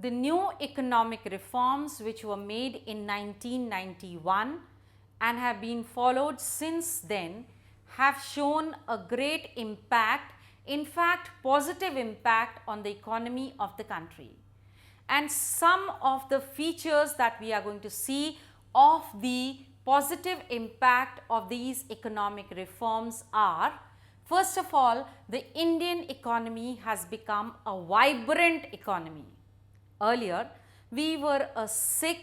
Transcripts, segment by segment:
the new economic reforms which were made in 1991 and have been followed since then have shown a great impact, in fact positive impact on the economy of the country. And some of the features that we are going to see of the positive impact of these economic reforms are, first of all, the Indian economy has become a vibrant economy. Earlier, we were a sick,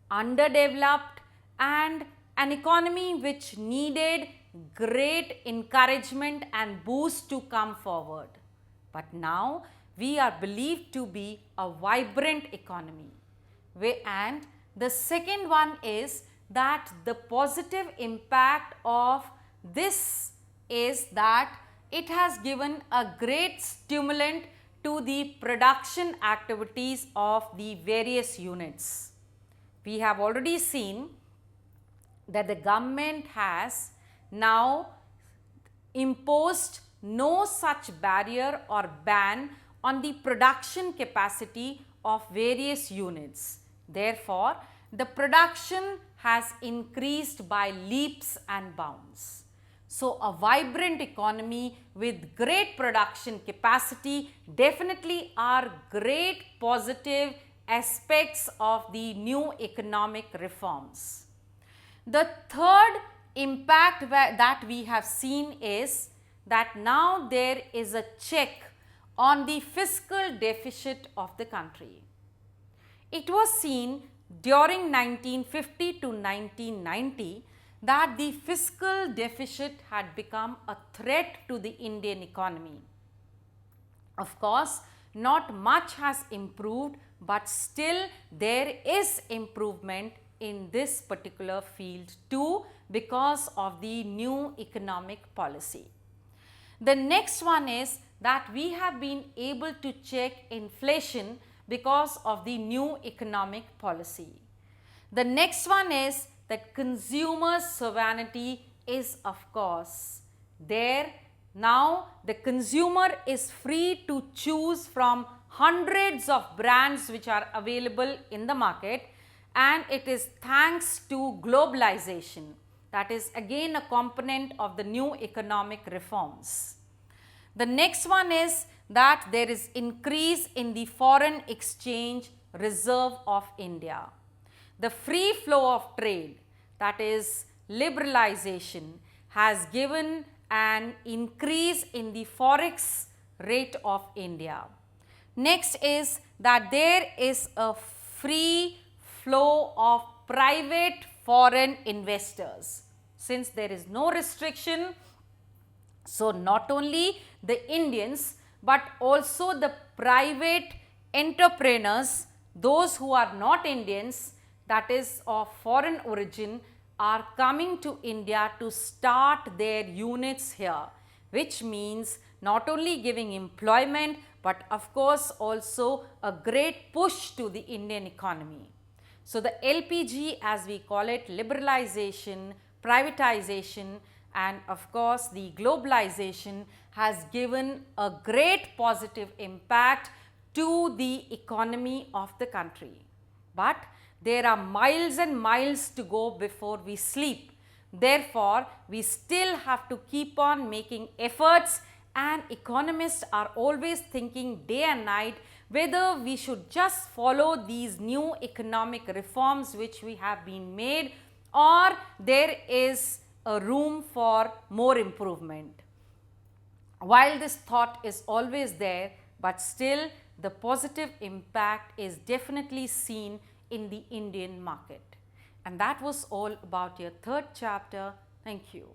underdeveloped and an economy which needed great encouragement and boost to come forward. But now, we are believed to be a vibrant economy. And the second one is that the positive impact of this is that it has given a great stimulant to the production activities of the various units. We have already seen that the government has now imposed no such barrier or ban on the production capacity of various units. Therefore, the production has increased by leaps and bounds. So, a vibrant economy with great production capacity definitely are great positive aspects of the new economic reforms. The third impact that we have seen is that now there is a check on the fiscal deficit of the country. It was seen during 1950 to 1990 that the fiscal deficit had become a threat to the Indian economy. Of course, not much has improved, but still there is improvement in this particular field too because of the new economic policy. The next one is that we have been able to check inflation because of the new economic policy. The next one is that consumer sovereignty is of course there. Now the consumer is free to choose from hundreds of brands which are available in the market, and it is thanks to globalization. That is again a component of the new economic reforms. The next one is that there is increase in the foreign exchange reserve of India. The free flow of trade, that is liberalization, has given an increase in the forex rate of India. Next is that there is a free flow of private foreign investors. Since there is no restriction, so not only the Indians but also the private entrepreneurs, those who are not Indians, that is of foreign origin, are coming to India to start their units here, which means not only giving employment but of course also a great push to the Indian economy. So, the LPG, as we call it, liberalization, privatization and of course the globalization has given a great positive impact to the economy of the country. But there are miles and miles to go before we sleep. Therefore, we still have to keep on making efforts, and economists are always thinking day and night whether we should just follow these new economic reforms which we have been made, or there is a room for more improvement. While this thought is always there, but still the positive impact is definitely seen in the Indian market. And that was all about your third chapter. Thank you.